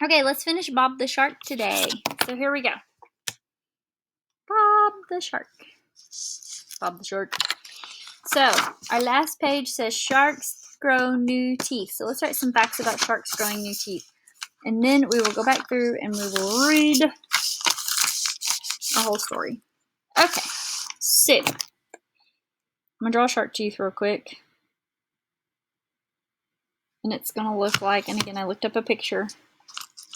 Okay, let's finish Bob the Shark today. So here we go. Bob the Shark. Bob the Shark. So our last page says sharks grow new teeth. So let's write some facts about sharks growing new teeth. And then we will go back through and we will read the whole story. Okay, so I'm going to draw a shark teeth real quick. And it's going to look like, and again, I looked up a picture.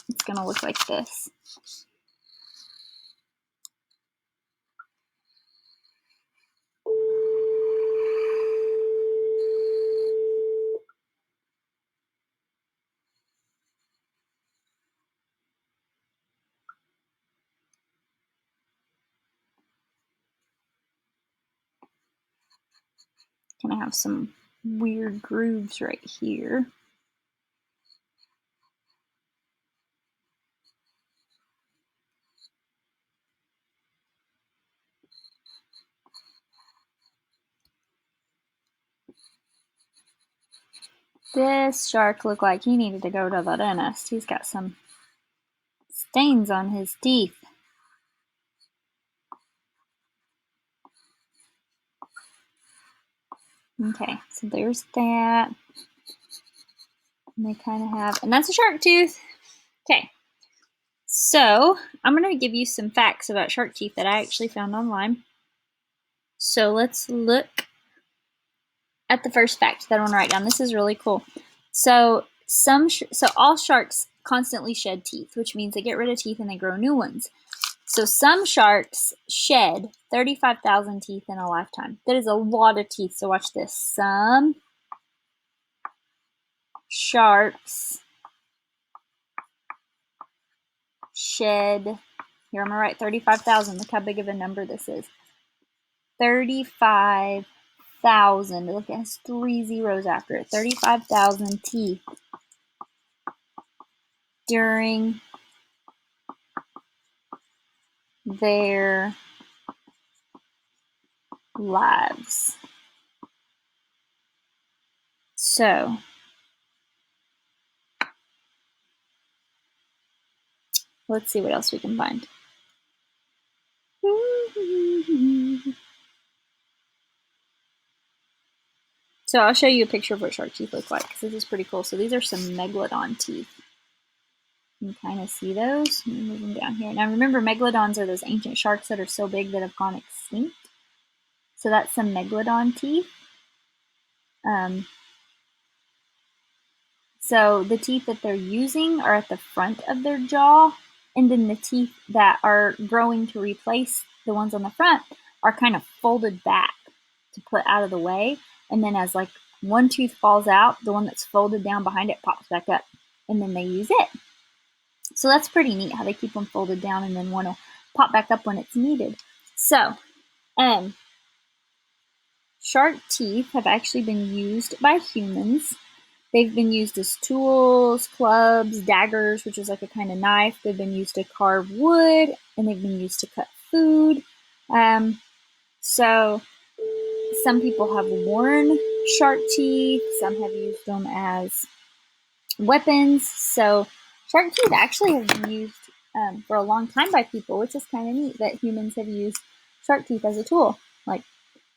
It's going to look like this. Kind of have some weird grooves right here. This shark looked like he needed to go to the dentist. He's got some stains on his teeth. Okay, so there's that. And they kind of have, and that's a shark tooth. Okay, so I'm going to give you some facts about shark teeth that I actually found online. So let's look at the first fact that I want to write down. This is really cool. So all sharks constantly shed teeth, which means they get rid of teeth and they grow new ones. So some sharks shed 35,000 teeth in a lifetime. That is a lot of teeth. So watch this. Some sharks shed, here I'm going to write 35,000. Look how big of a number this is. 35,000. Look, it has 3 zeros after it. 35,000 teeth during their lives. So let's see what else we can find. So I'll show you a picture of what shark teeth look like because this is pretty cool. So these are some megalodon teeth. You can kind of see those. Let me move them down here. Now remember, megalodons are those ancient sharks that are so big that have gone extinct. So that's some megalodon teeth. So the teeth that they're using are at the front of their jaw, and then the teeth that are growing to replace the ones on the front are kind of folded back to put out of the way. And then as like one tooth falls out, the one that's folded down behind it pops back up, and then they use it. So that's pretty neat how they keep them folded down, and then one will pop back up when it's needed. So, shark teeth have actually been used by humans. They've been used as tools, clubs, daggers, which is like a kind of knife. They've been used to carve wood, and they've been used to cut food. So some people have worn shark teeth. Some have used them as weapons. So shark teeth actually have been used for a long time by people, which is kind of neat that humans have used shark teeth as a tool. Like,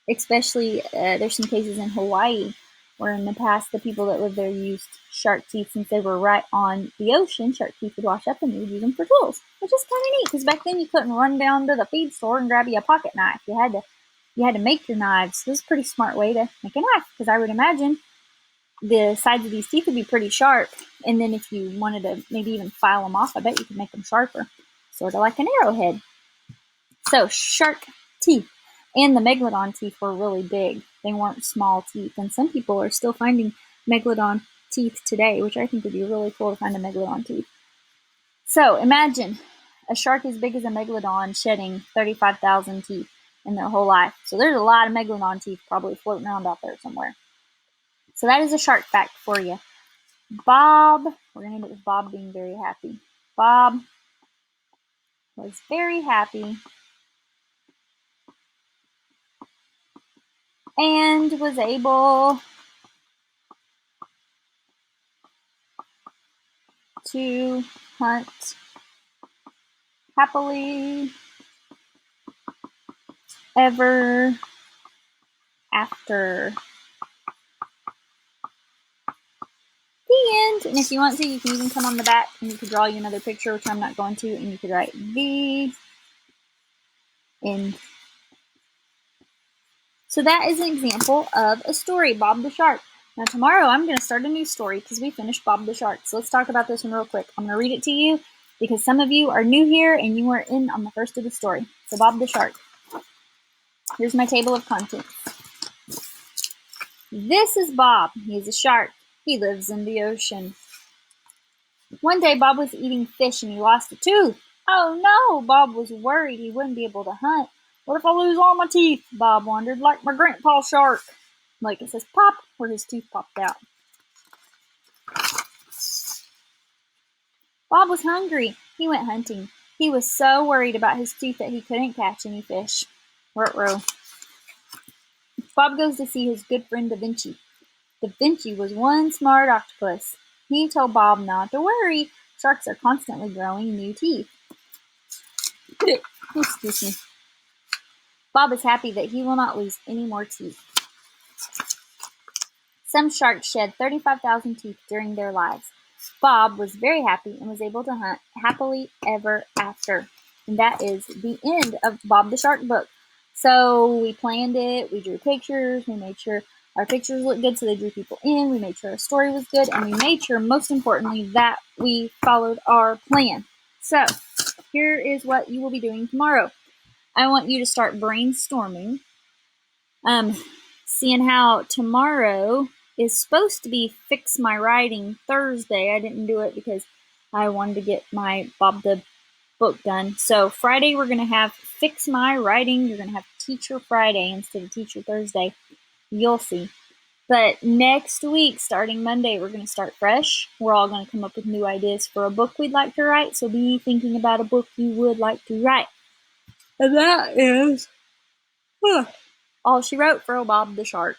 especially there's some cases in Hawaii where in the past the people that lived there used shark teeth since they were right on the ocean. Shark teeth would wash up and they would use them for tools, which is kind of neat because back then you couldn't run down to the feed store and grab you a pocket knife. You had to make your knives. This is a pretty smart way to make a knife because I would imagine the sides of these teeth would be pretty sharp, and then if you wanted to maybe even file them off, I bet you could make them sharper, sort of like an arrowhead. So shark teeth. And the megalodon teeth were really big. They weren't small teeth. And some people are still finding megalodon teeth today, which I think would be really cool to find a megalodon tooth. So imagine a shark as big as a megalodon shedding 35,000 teeth in their whole life. So there's a lot of megalodon teeth probably floating around out there somewhere. So that is a shark fact for you. Bob, we're going to end it with Bob being very happy. Bob was very happy and was able to hunt happily ever after. The end. And if you want to, you can even come on the back and you could draw you another picture, which I'm not going to, and you could write the end. So that is an example of a story, Bob the Shark. Now tomorrow I'm going to start a new story because we finished Bob the Shark. So let's talk about this one real quick. I'm going to read it to you because some of you are new here and you weren't in on the first of the story. So Bob the Shark. Here's my table of contents. This is Bob. He's a shark. He lives in the ocean. One day Bob was eating fish and he lost a tooth. Oh no, Bob was worried he wouldn't be able to hunt. What if I lose all my teeth? Bob wondered, like my grandpa shark. Like it says pop, where his tooth popped out. Bob was hungry. He went hunting. He was so worried about his tooth that he couldn't catch any fish. Ruh-roh. Bob goes to see his good friend Da Vinci. Da Vinci was one smart octopus. He told Bob not to worry. Sharks are constantly growing new teeth. Excuse me. Bob is happy that he will not lose any more teeth. Some sharks shed 35,000 teeth during their lives. Bob was very happy and was able to hunt happily ever after. And that is the end of Bob the Shark book. So we planned it, we drew pictures, we made sure our pictures looked good so they drew people in, we made sure our story was good, and we made sure, most importantly, that we followed our plan. So here is what you will be doing tomorrow. I want you to start brainstorming. Seeing how tomorrow is supposed to be Fix My Writing Thursday. I didn't do it because I wanted to get my Bob the book done. So Friday we're going to have Fix My Writing. You're going to have Teacher Friday instead of Teacher Thursday. You'll see. But next week, starting Monday, we're going to start fresh. We're all going to come up with new ideas for a book we'd like to write. So be thinking about a book you would like to write. And that is all she wrote for Bob the Shark.